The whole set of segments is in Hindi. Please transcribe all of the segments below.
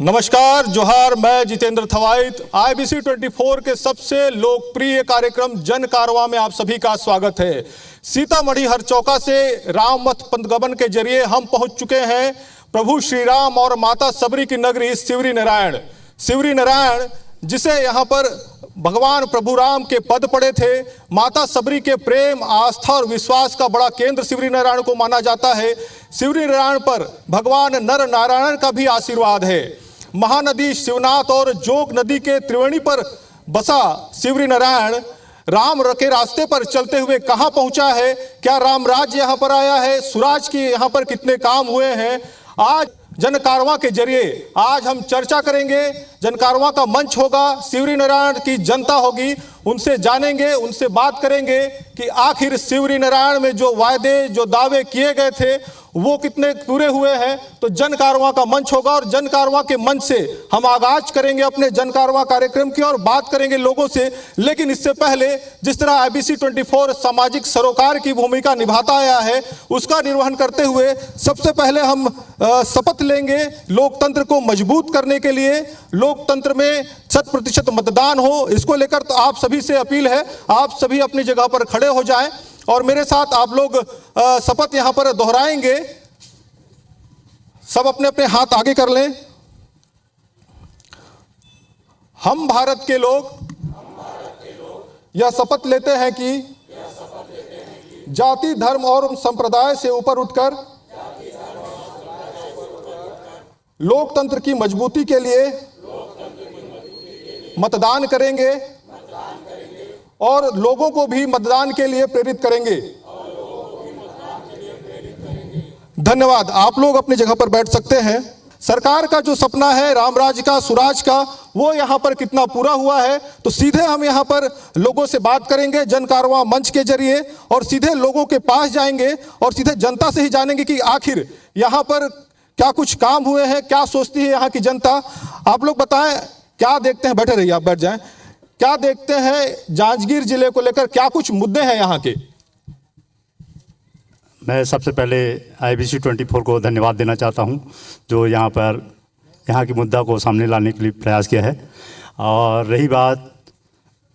नमस्कार, जोहार। मैं जितेंद्र थवाइट। IBC 24 के सबसे लोकप्रिय कार्यक्रम जन कारवां में आप सभी का स्वागत है। सीतामढ़ी हरचौका से रामवत पंथगमन के जरिए हम पहुंच चुके हैं प्रभु श्री राम और माता सबरी की नगरी सिवरी नारायण। सिवरी नारायण जिसे यहाँ पर भगवान प्रभु राम के पद पड़े थे, माता सबरी के प्रेम, आस्था और विश्वास का बड़ा केंद्र सिवरी नारायण को माना जाता है। सिवरी नारायण पर भगवान नर नारायण का भी आशीर्वाद है। महानदी शिवनाथ और जोग नदी के त्रिवेणी पर बसा सिवरी नारायण राम के रास्ते पर चलते हुए कहां पहुंचा है, क्या राम राज्य यहां पर आया है, स्वराज के यहां पर कितने काम हुए हैं, आज जन कारवां के जरिए आज हम चर्चा करेंगे। जन कारवां का मंच होगा, सिवरी नारायण की जनता होगी, उनसे जानेंगे, उनसे बात करेंगे कि आखिर सिवरी नारायण में जो वायदे, जो दावे किए गए थे वो कितने पूरे हुए हैं। तो जन कारवां का मंच होगा और जन कारवां के मंच से हम आगाज करेंगे अपने जन कारवां कार्यक्रम की और बात करेंगे लोगों से। लेकिन इससे पहले जिस तरह IBC 24 सामाजिक सरोकार की भूमिका निभाता आया है, उसका निर्वहन करते हुए सबसे पहले हम शपथ लेंगे लोकतंत्र को मजबूत करने के लिए, लोकतंत्र में 100% मतदान हो। इसको लेकर तो आप सभी से अपील है, आप सभी अपनी जगह पर खड़े हो जाएं और मेरे साथ आप लोग शपथ यहां पर दोहराएंगे। सब अपने अपने हाथ आगे कर लें। हम भारत के लोग यह शपथ लेते हैं कि जाति, धर्म और संप्रदाय से ऊपर उठकर लोकतंत्र की मजबूती के लिए मतदान करेंगे और लोगों को भी मतदान के लिए प्रेरित करेंगे। धन्यवाद। आप लोग अपनी जगह पर बैठ सकते हैं। सरकार का जो सपना है राम राज्य का, सुराज का, वो यहाँ पर कितना पूरा हुआ है, तो सीधे हम यहाँ पर लोगों से बात करेंगे जन कारवां मंच के जरिए और सीधे लोगों के पास जाएंगे और सीधे जनता से ही जानेंगे कि आखिर यहाँ पर क्या कुछ काम हुए हैं, क्या सोचती है यहाँ की जनता। आप लोग बताएं, क्या देखते हैं, बैठे रहिए, आप बैठ जाएं, क्या देखते हैं जांजगीर जिले को लेकर, क्या कुछ मुद्दे हैं यहाँ के। मैं सबसे पहले IBC 24 को धन्यवाद देना चाहता हूँ जो यहाँ के मुद्दा को सामने लाने के लिए प्रयास किया है। और रही बात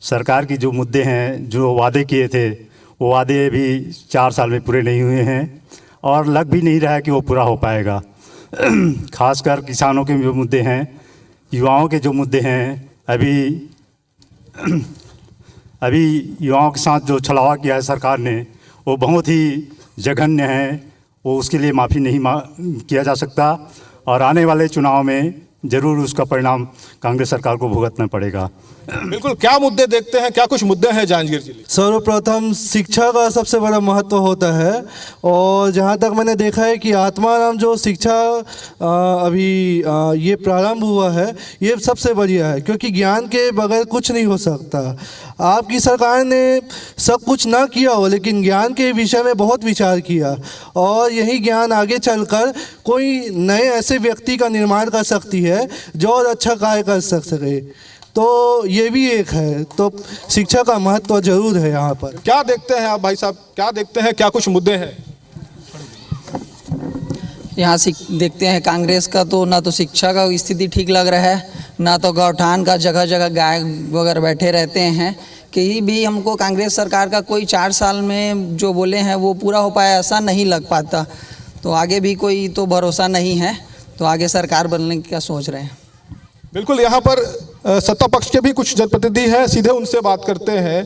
सरकार की जो मुद्दे हैं, जो वादे किए थे, वो वादे भी 4 साल में पूरे नहीं हुए हैं और लग भी नहीं रहा है कि वो पूरा हो पाएगा। खासकर किसानों के जो मुद्दे हैं, युवाओं के जो मुद्दे हैं, अभी युवाओं के साथ जो छलावा किया है सरकार ने, वो बहुत ही जघन्य है। वो उसके लिए माफ़ी नहीं किया जा सकता और आने वाले चुनाव में ज़रूर उसका परिणाम कांग्रेस सरकार को भुगतना पड़ेगा। बिल्कुल। क्या मुद्दे देखते हैं, क्या कुछ मुद्दे हैं जांजगीर जिले? सर्वप्रथम शिक्षा का सबसे बड़ा महत्व होता है और जहाँ तक मैंने देखा है कि आत्माराम जो शिक्षा अभी ये प्रारंभ हुआ है, ये सबसे बढ़िया है, क्योंकि ज्ञान के बगैर कुछ नहीं हो सकता। आपकी सरकार ने सब कुछ ना किया हो लेकिन ज्ञान के विषय में बहुत विचार किया और यही ज्ञान आगे चलकर कोई नए ऐसे व्यक्ति का निर्माण कर सकती है जो और अच्छा कार्य कर सके। तो ये भी एक है, तो शिक्षा का महत्व जरूर है यहाँ पर। क्या देखते हैं आप भाई साहब, क्या देखते हैं, क्या कुछ मुद्दे हैं यहाँ से? देखते हैं कांग्रेस का तो ना तो शिक्षा का स्थिति ठीक लग रहा है, ना तो गौठान का जगह जगह गाय वगैरह बैठे रहते हैं। कहीं भी हमको कांग्रेस सरकार का कोई 4 साल में जो बोले हैं वो पूरा हो पाया ऐसा नहीं लग पाता। तो आगे भी कोई तो भरोसा नहीं है, तो आगे सरकार बनने का सोच रहे हैं। बिल्कुल। यहाँ पर सत्ता पक्ष के भी कुछ जनप्रतिनिधि हैं, सीधे उनसे बात करते हैं।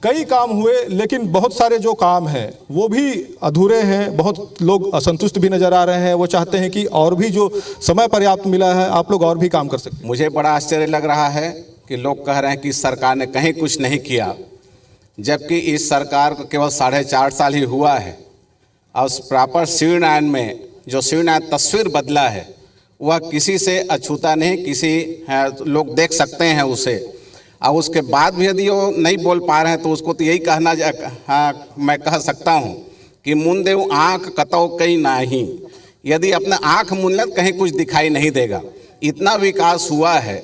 कई काम हुए लेकिन बहुत सारे जो काम हैं वो भी अधूरे हैं, बहुत लोग असंतुष्ट भी नजर आ रहे हैं। वो चाहते हैं कि और भी जो समय पर्याप्त मिला है आप लोग और भी काम कर सकते हैं। मुझे बड़ा आश्चर्य लग रहा है कि लोग कह रहे हैं कि सरकार ने कहीं कुछ नहीं किया, जबकि इस सरकार को केवल 4.5 साल ही हुआ है। और उस प्रॉपर सिवरी नारायण में जो सिवरी नारायण तस्वीर बदला है वह किसी से अछूता नहीं, लोग देख सकते हैं उसे। और उसके बाद भी यदि वो नहीं बोल पा रहे हैं तो उसको तो यही कहना मैं कह सकता हूँ कि मुंदे आँख कतौ कहीं नाही, यदि अपने आँख मूंद लें कहीं कुछ दिखाई नहीं देगा। इतना विकास हुआ है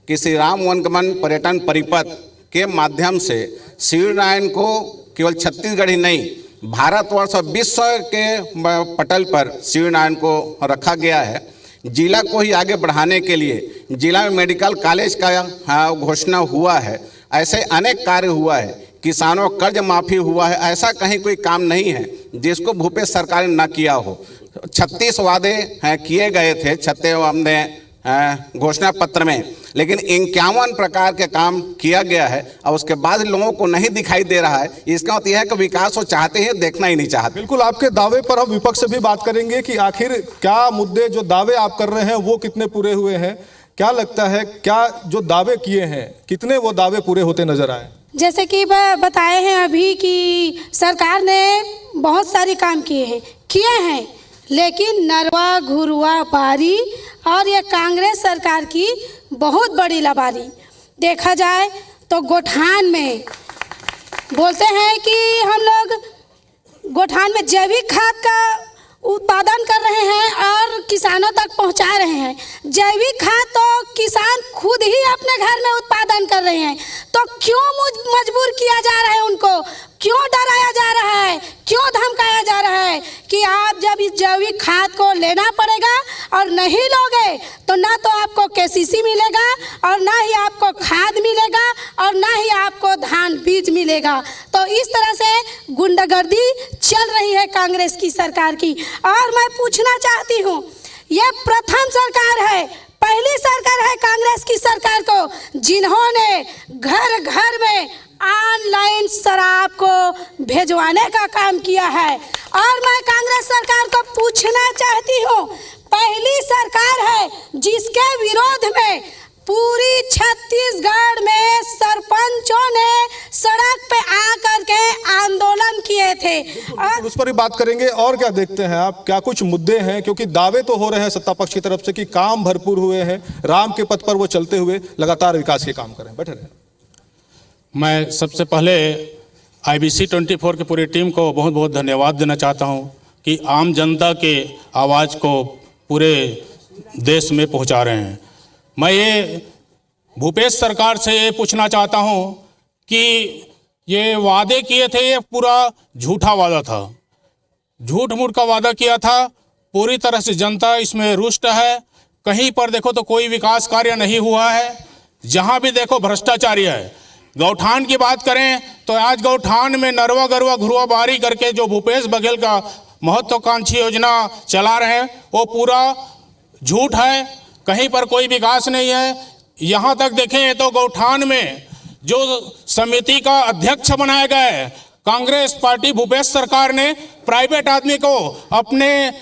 कि श्री राम वनगमन पर्यटन परिपथ के माध्यम से सिवरी नारायण को केवल छत्तीसगढ़ ही नहीं, भारतवर्ष और विश्व के पटल पर सिवरी नारायण को रखा गया है, जिला को ही आगे बढ़ाने के लिए जिला में मेडिकल कॉलेज का घोषणा हुआ है। ऐसे अनेक कार्य हुआ है, किसानों का कर्ज माफ़ी हुआ है। ऐसा कहीं कोई काम नहीं है जिसको भूपेश सरकार ने ना किया हो। 36 वादे किए गए थे 36 हमने घोषणा पत्र में, लेकिन 51 प्रकार के काम किया गया है और उसके बाद लोगों को नहीं दिखाई दे रहा है। इसका मतलब यह है कि विकास वो चाहते हैं, देखना ही नहीं चाहते। बिल्कुल, आपके दावे पर हम विपक्ष से भी बात करेंगे कि आखिर क्या मुद्दे जो दावे आप कर रहे हैं वो कितने पूरे हुए हैं। क्या लगता है, क्या जो दावे किए हैं कितने वो दावे पूरे होते नजर आए? जैसे कि बताए हैं अभी कि सरकार ने बहुत सारे काम किए हैं, लेकिन नरवा घुरवा बारी और ये कांग्रेस सरकार की बहुत बड़ी लाबारी देखा जाए तो गोठान में बोलते हैं कि हम लोग गोठान में जैविक खाद का उत्पादन कर रहे हैं और किसानों तक पहुंचा रहे हैं। जैविक खाद तो किसान खुद ही अपने घर में उत्पादन कर रहे हैं, तो क्यों मजबूर किया जा रहा है उनको? क्यों डराया जा रहा है? क्यों धमकाया जा रहा है कि आप जब इस जैविक खाद को लेना पड़ेगा और नहीं लोगे तो ना तो आपको केसीसी मिलेगा और ना ही आपको खाद मिलेगा और ना ही आपको धान बीज मिलेगा। तो इस तरह से गुंडागर्दी चल रही है कांग्रेस की सरकार की। और मैं पूछना चाहती हूँ, ये प्रथम सरकार है, पहली सरकार है कांग्रेस की सरकार को जिन्होंने घर घर में ऑनलाइन शराब को भेजवाने का काम किया है। और मैं कांग्रेस सरकार को पूछना चाहती हूँ, पहली सरकार है जिसके विरोध में पूरी छत्तीसगढ़ में सरपंचों ने सड़क पे आकर के आंदोलन किए थे। और उस पर भी बात करेंगे। और क्या देखते हैं आप, क्या कुछ मुद्दे हैं? क्योंकि दावे तो हो रहे हैं सत्ता पक्ष की तरफ से कि काम भरपूर हुए हैं, राम के पथ पर वो चलते हुए लगातार विकास के काम करें। बैठे रहे। मैं सबसे पहले IBC 24 की पूरी टीम को बहुत बहुत धन्यवाद देना चाहता हूं कि आम जनता के आवाज़ को पूरे देश में पहुंचा रहे हैं। मैं ये भूपेश सरकार से ये पूछना चाहता हूं कि ये वादे किए थे, ये पूरा झूठा वादा था, झूठ मूठ का वादा किया था। पूरी तरह से जनता इसमें रुष्ट है। कहीं पर देखो तो कोई विकास कार्य नहीं हुआ है, जहां भी देखो भ्रष्टाचारी है। गौठान की बात करें तो आज गौठान में नरवा गरवा घुरवा बारी करके जो भूपेश बघेल का महत्वाकांक्षी योजना चला रहे हैं वो पूरा झूठ है। कहीं पर कोई विकास नहीं है। यहाँ तक देखें तो गौठान में जो समिति का अध्यक्ष बनाया गया है कांग्रेस पार्टी, भूपेश सरकार ने प्राइवेट आदमी को, अपने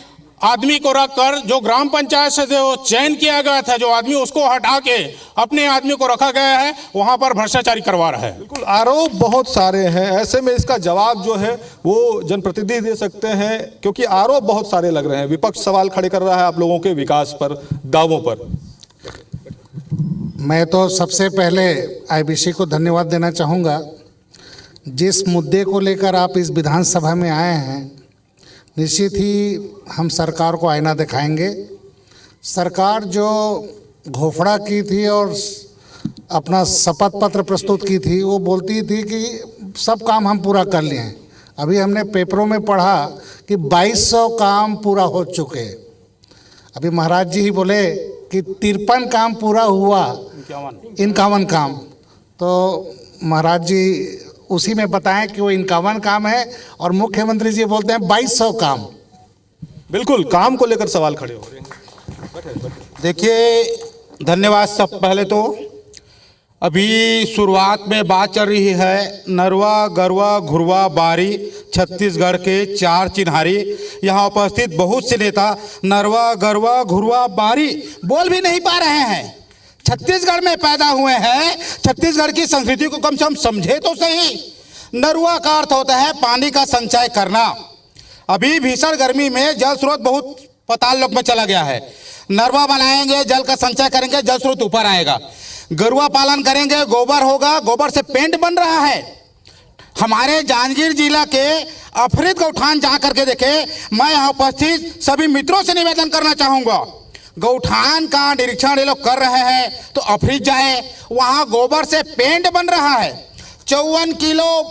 आदमी को रखकर, जो ग्राम पंचायत से जो चयन किया गया था जो आदमी, उसको हटा के अपने आदमी को रखा गया है, वहां पर भ्रष्टाचारी करवा रहा है। बिल्कुल, आरोप बहुत सारे हैं। ऐसे में इसका जवाब जो है वो जनप्रतिनिधि दे सकते हैं, क्योंकि आरोप बहुत सारे लग रहे हैं। विपक्ष सवाल खड़े कर रहा है आप लोगों के विकास पर, दावों पर। मैं तो सबसे पहले IBC को धन्यवाद देना चाहूँगा। जिस मुद्दे को लेकर आप इस विधानसभा में आए हैं, निश्चित ही हम सरकार को आईना दिखाएंगे। सरकार जो घोषणा की थी और अपना शपथ पत्र प्रस्तुत की थी, वो बोलती थी कि सब काम हम पूरा कर लिए हैं। अभी हमने पेपरों में पढ़ा कि 2200 काम पूरा हो चुके। अभी महाराज जी ही बोले कि 53 काम पूरा हुआ, 51 काम। तो महाराज जी उसी में बताएं कि वो 51 काम है और मुख्यमंत्री जी बोलते हैं 2200 काम। बिल्कुल, काम को लेकर सवाल खड़े हो रहे हैं। देखिए, धन्यवाद। सब पहले तो अभी शुरुआत में बात चल रही है नरवा गरवा घुरवा बारी, छत्तीसगढ़ के 4 चिन्हारी। यहाँ उपस्थित बहुत से नेता नरवा गरवा घुरवा बारी बोल भी नहीं पा रहे हैं। छत्तीसगढ़ में पैदा हुए हैं, छत्तीसगढ़ की संस्कृति को कम से कम समझे तो सही। नरवा का अर्थ होता है पानी का संचय करना। अभी भीषण गर्मी में जल स्रोत बहुत पताल लोक में चला गया है। नरवा बनाएंगे, जल का संचय करेंगे, जल स्रोत ऊपर आएगा। गरुआ पालन करेंगे, गोबर होगा, गोबर से पेंट बन रहा है। हमारे जांजगीर जिला के अफरीद गौठान जा करके देखे। मैं यहाँ उपस्थित सभी मित्रों से निवेदन करना चाहूँगा, गौठान का निरीक्षण ये लोग कर रहे हैं तो अफरीद जाए, वहाँ गोबर से पेंट बन रहा है। 54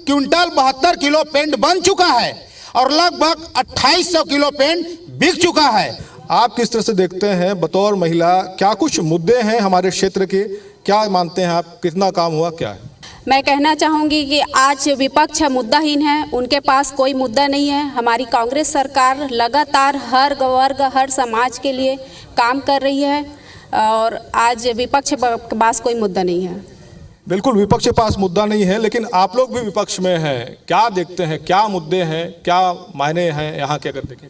क्विंटल 72 किलो पेंट बन चुका है और लगभग 2800 किलो पेंट बिक चुका है। आप किस तरह से देखते हैं बतौर महिला, क्या कुछ मुद्दे हैं हमारे क्षेत्र के, क्या मानते हैं आप, कितना काम हुआ, क्या है? मैं कहना चाहूँगी कि आज विपक्ष मुद्दाहीन है, उनके पास कोई मुद्दा नहीं है। हमारी कांग्रेस सरकार लगातार हर वर्ग हर समाज के लिए काम कर रही है और आज विपक्ष के पास कोई मुद्दा नहीं है। बिल्कुल विपक्ष के पास मुद्दा नहीं है, लेकिन आप लोग भी विपक्ष में हैं, क्या देखते हैं, क्या मुद्दे हैं, क्या मायने हैं यहाँ के, अगर देखें?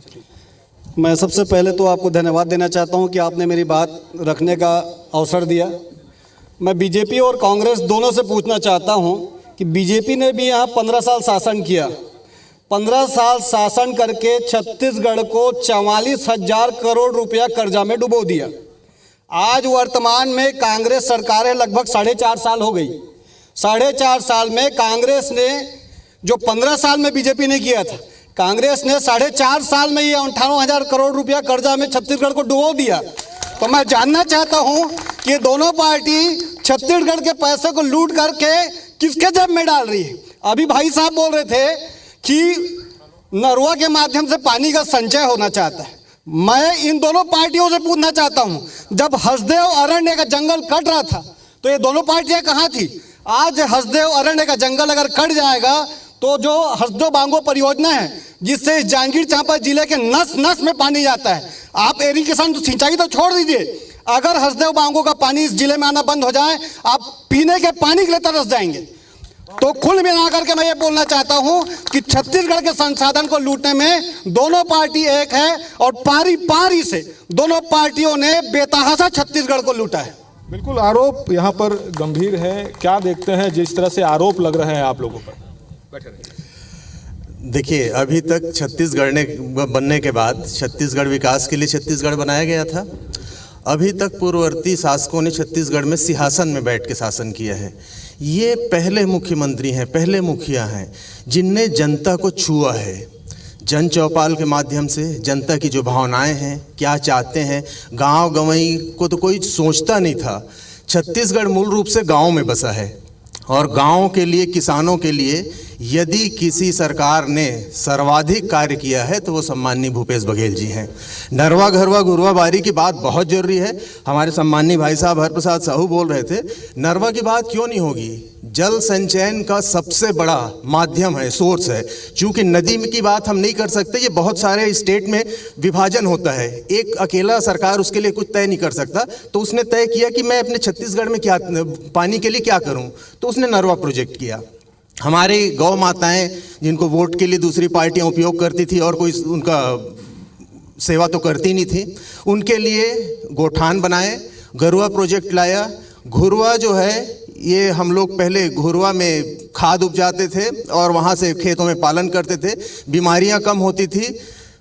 मैं सबसे पहले तो आपको धन्यवाद देना चाहता हूँ कि आपने मेरी बात रखने का अवसर दिया। मैं बीजेपी और कांग्रेस दोनों से पूछना चाहता हूँ कि बीजेपी ने भी यहाँ 15 साल शासन किया, 15 साल शासन करके छत्तीसगढ़ को 44,000 करोड़ रुपया कर्जा में डुबो दिया। आज वर्तमान में कांग्रेस सरकार है, लगभग 4.5 साल हो गई। 4.5 साल में कांग्रेस ने जो 15 साल में बीजेपी ने किया था, कांग्रेस ने 4.5 साल में ये 58,000 करोड़ रुपया कर्जा में छत्तीसगढ़ को डुबो दिया। तो मैं जानना चाहता हूं कि ये दोनों पार्टी छत्तीसगढ़ के पैसे को लूट करके किसके जेब में डाल रही है। अभी भाई साहब बोल रहे थे कि नरवा के माध्यम से पानी का संचय होना चाहता है। मैं इन दोनों पार्टियों से पूछना चाहता हूं, जब हसदेव अरण्य का जंगल कट रहा था तो ये दोनों पार्टियां कहाँ थी? आज हसदेव अरण्य का जंगल अगर कट जाएगा तो जो हसदेव बांगो परियोजना है, जिससे जांजगीर चांपा जिले के नस नस में पानी जाता है, आप इरिगेशन सिंचाई तो छोड़ दीजिए, अगर हसदेव बांगो का पानी इस जिले में आना बंद हो जाए, आप पीने के पानी के लिए तरस जाएंगे। तो कुल मिलाकर के मैं ये बोलना चाहता हूं कि छत्तीसगढ़ के संसाधन को लूटने में दोनों पार्टी एक है और पारी पारी से दोनों पार्टियों ने बेतहाशा छत्तीसगढ़ को लूटा है। बिल्कुल, आरोप यहाँ पर गंभीर है, क्या देखते हैं जिस तरह से आरोप लग रहे हैं आप लोगों पर? देखिए, अभी तक छत्तीसगढ़ ने बनने के बाद छत्तीसगढ़ विकास के लिए छत्तीसगढ़ बनाया गया था। अभी तक पूर्ववर्ती शासकों ने छत्तीसगढ़ में सिंहासन में बैठ के शासन किया है। ये पहले मुख्यमंत्री हैं, पहले मुखिया हैं जिनने जनता को छुआ है। जन चौपाल के माध्यम से जनता की जो भावनाएं हैं, क्या चाहते हैं, गांव गंवई को तो कोई सोचता नहीं था। छत्तीसगढ़ मूल रूप से गाँव में बसा है और गाँव के लिए, किसानों के लिए यदि किसी सरकार ने सर्वाधिक कार्य किया है तो वो सम्माननीय भूपेश बघेल जी हैं। नरवा घरवा गुरवा बारी की बात बहुत जरूरी है। हमारे सम्माननीय भाई साहब हरप्रसाद साहू बोल रहे थे, नरवा की बात क्यों नहीं होगी? जल संचयन का सबसे बड़ा माध्यम है, सोर्स है। चूँकि नदी की बात हम नहीं कर सकते, ये बहुत सारे स्टेट में विभाजन होता है, एक अकेला सरकार उसके लिए कुछ तय नहीं कर सकता। तो उसने तय किया कि मैं अपने छत्तीसगढ़ में क्या पानी के लिए क्या करूँ, तो उसने नरवा प्रोजेक्ट किया। हमारी गौ माताएं जिनको वोट के लिए दूसरी पार्टियां उपयोग करती थी और कोई उनका सेवा तो करती नहीं थी, उनके लिए गोठान बनाए, गरुआ प्रोजेक्ट लाया। घुरवा जो है, ये हम लोग पहले घुरवा में खाद उपजाते थे और वहाँ से खेतों में पालन करते थे, बीमारियाँ कम होती थी,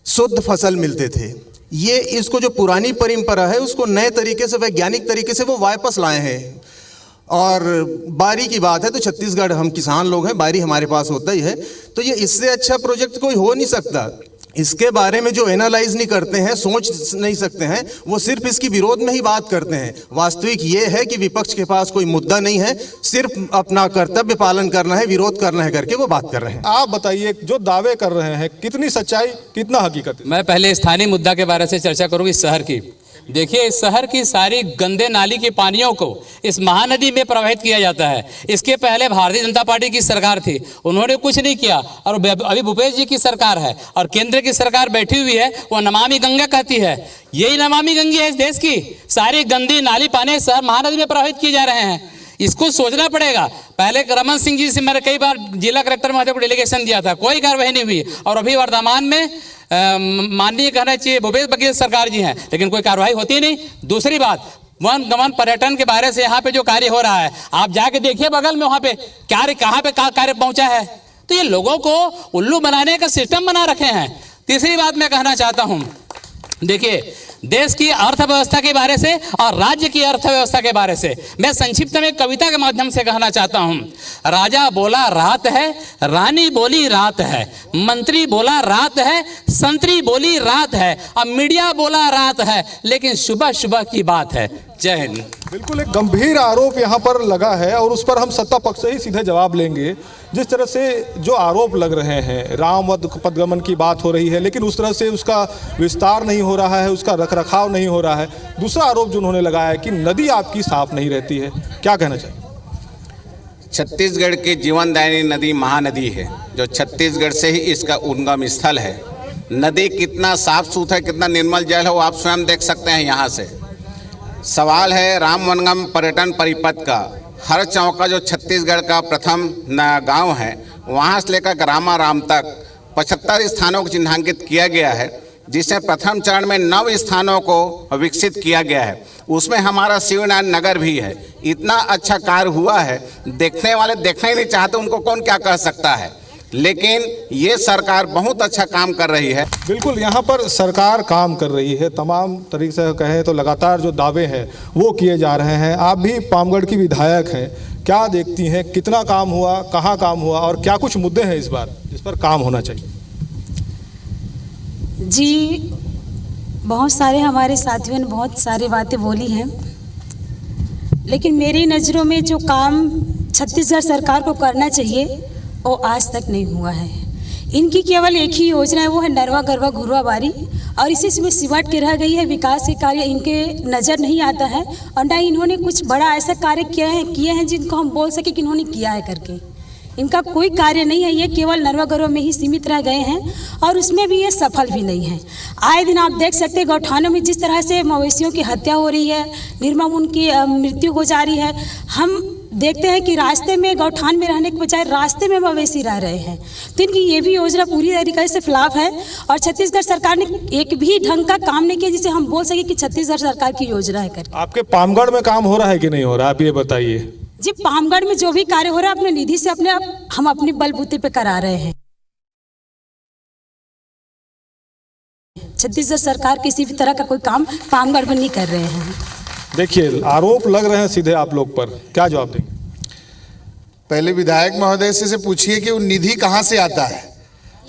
शुद्ध फसल मिलते थे। ये इसको जो पुरानी परंपरा है उसको नए तरीके से, वैज्ञानिक तरीके से वो वापस लाए हैं। और बारी की बात है तो छत्तीसगढ़, हम किसान लोग हैं, बारी हमारे पास होता ही है, तो ये इससे अच्छा प्रोजेक्ट कोई हो नहीं सकता। इसके बारे में जो एनालाइज नहीं करते हैं, सोच नहीं सकते हैं, वो सिर्फ इसकी विरोध में ही बात करते हैं। वास्तविक ये है कि विपक्ष के पास कोई मुद्दा नहीं है, सिर्फ अपना कर्तव्य पालन करना है, विरोध करना है करके वो बात कर रहे हैं। आप बताइए, जो दावे कर रहे हैं कितनी सच्चाई, कितना हकीकत? मैं पहले स्थानीय मुद्दा के बारे से चर्चा करूँगी, शहर की। देखिए, इस शहर की सारी गंदे नाली के पानियों को इस महानदी में प्रवाहित किया जाता है। इसके पहले भारतीय जनता पार्टी की सरकार थी, उन्होंने कुछ नहीं किया, और अभी भूपेश जी की सरकार है और केंद्र की सरकार बैठी हुई है, वो नमामि गंगा कहती है। यही नमामि गंगा है इस देश की। सारी गंदी नाली पानी शहर महानदी में प्रवाहित किए जा रहे हैं, इसको सोचना पड़ेगा। पहले रमन सिंह जी से मैंने कई बार जिला कलेक्टर महोदय को डेलीगेशन दिया था, कोई कार्रवाई नहीं हुई, और अभी वर्तमान में माननीय कहना चाहिए भूपेश बघेल सरकार जी हैं, लेकिन कोई कार्रवाई होती नहीं। दूसरी बात, वन गमन पर्यटन के बारे से यहाँ पे जो कार्य हो रहा है, आप जाके देखिए बगल में वहाँ पे कहाँ पे कार्य पहुँचा है। तो ये लोगों को उल्लू बनाने का सिस्टम बना रखे हैं। तीसरी बात मैं कहना चाहता हूँ, देखिए, देश की अर्थव्यवस्था के बारे से और राज्य की अर्थव्यवस्था के बारे से मैं संक्षिप्त में कविता के माध्यम से कहना चाहता हूं। राजा बोला रात है, रानी बोली रात है, मंत्री बोला रात है, संतरी बोली रात है, अब मीडिया बोला रात है, लेकिन सुबह सुबह की बात है। जय हिंद। बिल्कुल एक गंभीर आरोप यहाँ पर लगा है और उस पर हम सत्ता पक्ष से ही सीधे जवाब लेंगे। जिस तरह से जो आरोप लग रहे हैं, राम पदगमन की बात हो रही है, लेकिन उस तरह से उसका विस्तार नहीं हो रहा है, उसका रखरखाव नहीं हो रहा है। दूसरा आरोप जो उन्होंने लगाया है कि नदी आपकी साफ नहीं रहती है, क्या कहना चाहिए? छत्तीसगढ़ की जीवनदायिनी नदी महानदी है, जो छत्तीसगढ़ से ही इसका उद्गम स्थल है। नदी कितना साफ सुथरा, कितना निर्मल जल है वो आप स्वयं देख सकते हैं यहाँ से। सवाल है राम वनगम पर्यटन परिपथ का। हर चौका जो छत्तीसगढ़ का प्रथम गांव है, वहाँ से लेकर ग्रामाराम तक 75 स्थानों को चिन्हांकित किया गया है, जिसमें प्रथम चरण में 9 स्थानों को विकसित किया गया है। उसमें हमारा शिवनारायण नगर भी है। इतना अच्छा कार्य हुआ है, देखने वाले देखना ही नहीं चाहते, उनको कौन क्या कह सकता है। लेकिन ये सरकार बहुत अच्छा काम कर रही है। बिल्कुल यहाँ पर सरकार काम कर रही है, तमाम तरीके से कहें तो लगातार जो दावे हैं वो किए जा रहे हैं। आप भी पामगढ़ की विधायक हैं, क्या देखती हैं, कितना काम हुआ, कहाँ काम हुआ और क्या कुछ मुद्दे हैं इस बार जिस पर काम होना चाहिए? जी, बहुत सारे हमारे साथियों ने बहुत सारी बातें बोली हैं, लेकिन मेरी नज़रों में जो काम छत्तीसगढ़ सरकार को करना चाहिए वो आज तक नहीं हुआ है। इनकी केवल एक ही योजना है, वो है नरवा गरवा घुरवा बारी, और इसी में सिमट के रह गई है। विकास के कार्य इनके नज़र नहीं आता है और ना इन्होंने कुछ बड़ा ऐसा कार्य किए हैं जिनको हम बोल सके कि इन्होंने किया है करके। इनका कोई कार्य नहीं है, ये केवल नरवा गरवा में ही सीमित रह गए हैं और उसमें भी ये सफल भी नहीं है। आए दिन आप देख सकते हैं गौठानों में जिस तरह से मवेशियों की हत्या हो रही है, निर्मम उनकी मृत्यु हो जा रही है। हम देखते हैं कि रास्ते में गौठान में रहने के बजाय रास्ते में मवेशी रह रहे हैं। तो इनकी ये भी योजना पूरी तरीके से फ्लॉप है और छत्तीसगढ़ सरकार ने एक भी ढंग का काम नहीं किया जिसे हम बोल सके कि छत्तीसगढ़ सरकार की योजना है करके। आपके पामगढ़ में काम हो रहा है कि नहीं हो रहा, आप ये बताइए। जी, पामगढ़ में जो भी कार्य हो रहा है अपने निधि से हम अपने बलबूते पे करा रहे हैं। छत्तीसगढ़ सरकार किसी भी तरह का कोई काम पामगढ़ में नहीं कर रहे हैं। देखिए, आरोप लग रहे हैं सीधे आप लोग पर, क्या जवाब देंगे? पहले विधायक महोदय से पूछिए कि वो निधि कहाँ से आता है।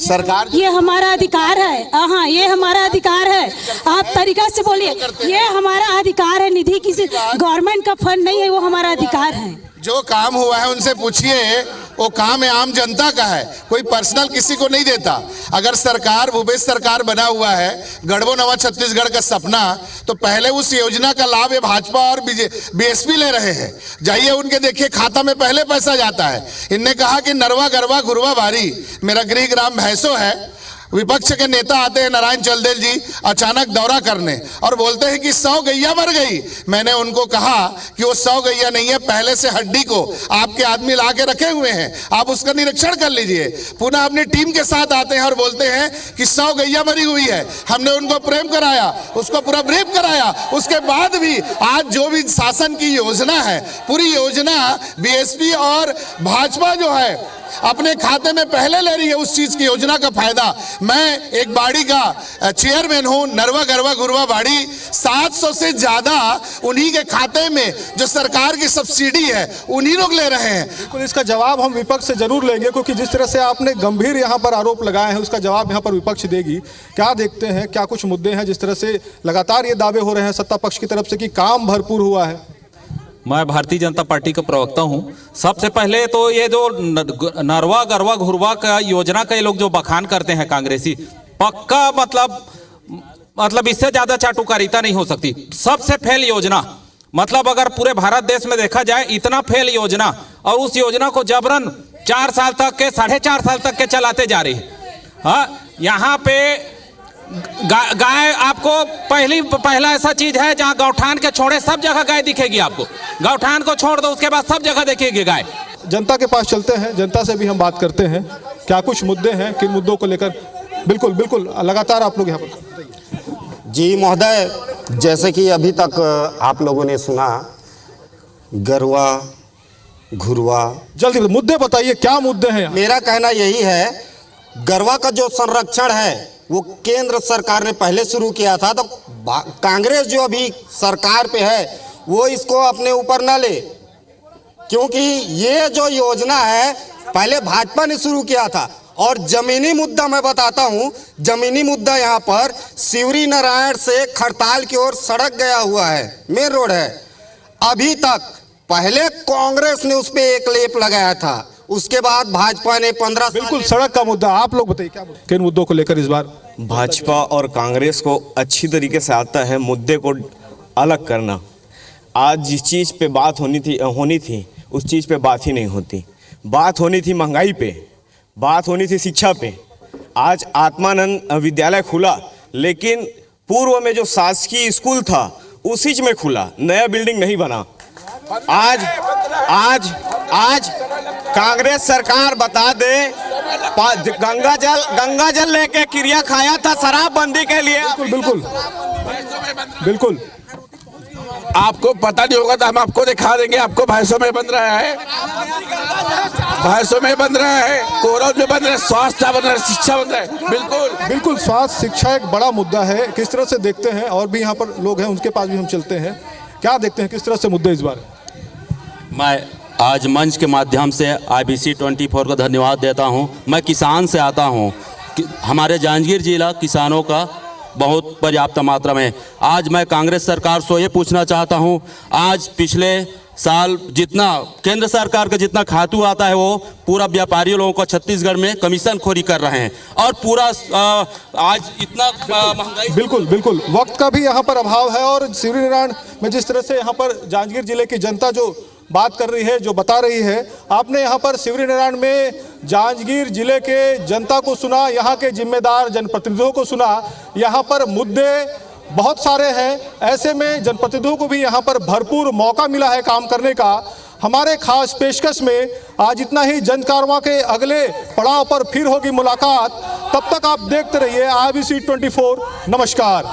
सरकार, ये हमारा अधिकार है। हाँ, ये हमारा अधिकार है। आप तरीका से बोलिए, ये हमारा अधिकार है। निधि किसी गवर्नमेंट का फंड नहीं है, वो हमारा अधिकार है। जो काम हुआ है उनसे पूछिए, वो काम है आम जनता का है, कोई पर्सनल किसी को नहीं देता। अगर सरकार भूपेश सरकार बना हुआ है, गढ़बो नवा छत्तीसगढ़ का सपना, तो पहले उस योजना का लाभ ये भाजपा और बीएसपी ले रहे हैं। जाइए उनके देखिए, खाता में पहले पैसा जाता है। इनने कहा कि नरवा गरवा घुरवा बारी मेरा गृह ग्राम भैंसो है। विपक्ष के नेता आते हैं नारायण चलदेल जी अचानक दौरा करने और बोलते हैं कि 100 गैया मर गई। मैंने उनको कहा कि वो 100 गैया नहीं है, पहले से हड्डी को आपके आदमी ला के रखे हुए हैं, आप उसका निरीक्षण कर लीजिए। पुनः अपनी टीम के साथ आते हैं और बोलते हैं कि 100 गैया मरी हुई है। हमने उनको प्रेम कराया, उसको पूरा ब्रीफ कराया। उसके बाद भी आज जो भी शासन की योजना है, पूरी योजना बीएसपी और भाजपा जो है अपने खाते में पहले ले रही है उस चीज की योजना का फायदा। मैं एक बाड़ी का चेयरमैन हूं, नरवा गरवा घुरवा बाड़ी, 700 से ज्यादा उन्हीं के खाते में जो सरकार की सब्सिडी है उन्हीं लोग ले रहे हैं। बिल्कुल, इसका जवाब हम विपक्ष से जरूर लेंगे, क्योंकि जिस तरह से आपने गंभीर यहाँ पर आरोप लगाए हैं उसका जवाब यहाँ पर विपक्ष देगी। क्या देखते हैं, क्या कुछ मुद्दे हैं जिस तरह से लगातार ये दावे हो रहे हैं सत्ता पक्ष की तरफ से कि काम भरपूर हुआ है? मैं भारतीय जनता पार्टी का प्रवक्ता हूं। सबसे पहले तो ये जो नरवा गरवा घुरवा का योजना का ये लोग जो बखान करते हैं कांग्रेसी, पक्का मतलब इससे ज्यादा चाटुकारिता नहीं हो सकती। सबसे फेल योजना, मतलब अगर पूरे भारत देश में देखा जाए इतना फेल योजना, और उस योजना को जबरन 4 साल तक के 4.5 साल तक के चलाते जा रही है। हाँ, यहाँ पे गाय आपको पहला ऐसा चीज है जहां गौठान के छोड़े सब जगह गाय दिखेगी आपको। गौठान को छोड़ दो, उसके बाद सब जगह देखेगी गाय। जनता के पास चलते हैं, जनता से भी हम बात करते हैं, क्या कुछ मुद्दे हैं, किन मुद्दों को लेकर। बिल्कुल बिल्कुल, लगातार आप लोग यहाँ पर। जी महोदय, जैसे कि अभी तक आप लोगों ने सुना, गरवा घुरवा, जल्दी मुद्दे बताइए, क्या मुद्दे हैं? मेरा कहना यही है, गरवा का जो संरक्षण है वो केंद्र सरकार ने पहले शुरू किया था, तो कांग्रेस जो अभी सरकार पे है वो इसको अपने ऊपर न ले, क्योंकि ये जो योजना है पहले भाजपा ने शुरू किया था और जमीनी मुद्दा मैं बताता हूं, जमीनी मुद्दा यहाँ पर शिवरी नारायण से खड़ताल की ओर सड़क गया हुआ है, मेन रोड है। अभी तक पहले कांग्रेस ने उस पर एक लेप लगाया था, उसके बाद भाजपा ने 15 बिल्कुल सड़क का मुद्दा, आप लोग बताइए क्या किन मुद्दों को लेकर इस बार भाजपा और कांग्रेस को अच्छी तरीके से आता है मुद्दे को अलग करना। आज जिस चीज़ पे बात होनी थी उस चीज़ पे बात ही नहीं होती। बात होनी थी महंगाई पे, बात होनी थी शिक्षा पे। आज आत्मानंद विद्यालय खुला, लेकिन पूर्व में जो शासकीय स्कूल था उसी में खुला, नया बिल्डिंग नहीं बना। आज कांग्रेस सरकार बता दे, गंगा जल लेके क्रिया खाया था शराबबंदी के लिए। बिल्कुल बिल्कुल आपको पता नहीं होगा तो हम आपको दिखा देंगे। आपको भैंसों में बन रहा है, भैंसों में बन रहा है, कोरल में बन रहा है, स्वास्थ्य बन रहा है, शिक्षा बन रहा है। बिल्कुल बिल्कुल स्वास्थ्य शिक्षा एक बड़ा मुद्दा है। किस तरह से देखते हैं, और भी यहाँ पर लोग हैं उनके पास भी हम चलते हैं, क्या देखते हैं किस तरह से मुद्दे इस बार? मैं आज मंच के माध्यम से IBC 24 को धन्यवाद देता हूं। मैं किसान से आता हूं, हमारे जांजगीर जिला किसानों का बहुत पर्याप्त मात्रा में। आज मैं कांग्रेस सरकार से ये पूछना चाहता हूं, आज पिछले साल जितना केंद्र सरकार का जितना खातू आता है वो पूरा व्यापारी लोगों को छत्तीसगढ़ में कमीशन खोरी कर रहे हैं, और पूरा आज इतना महंगाई। बिल्कुल बिल्कुल वक्त का भी यहाँ पर अभाव है, और शिवरी नारायण में जिस तरह से यहाँ पर जांजगीर जिले की जनता जो बात कर रही है, जो बता रही है, आपने यहाँ पर शिवरी नारायण में जांजगीर जिले के जनता को सुना, यहाँ के जिम्मेदार जनप्रतिनिधियों को सुना। यहाँ पर मुद्दे बहुत सारे हैं, ऐसे में जनप्रतिनिधियों को भी यहाँ पर भरपूर मौका मिला है काम करने का। हमारे खास पेशकश में आज इतना ही। जन कारवां के अगले पड़ाव पर फिर होगी मुलाकात, तब तक आप देखते रहिए IBC 24। नमस्कार।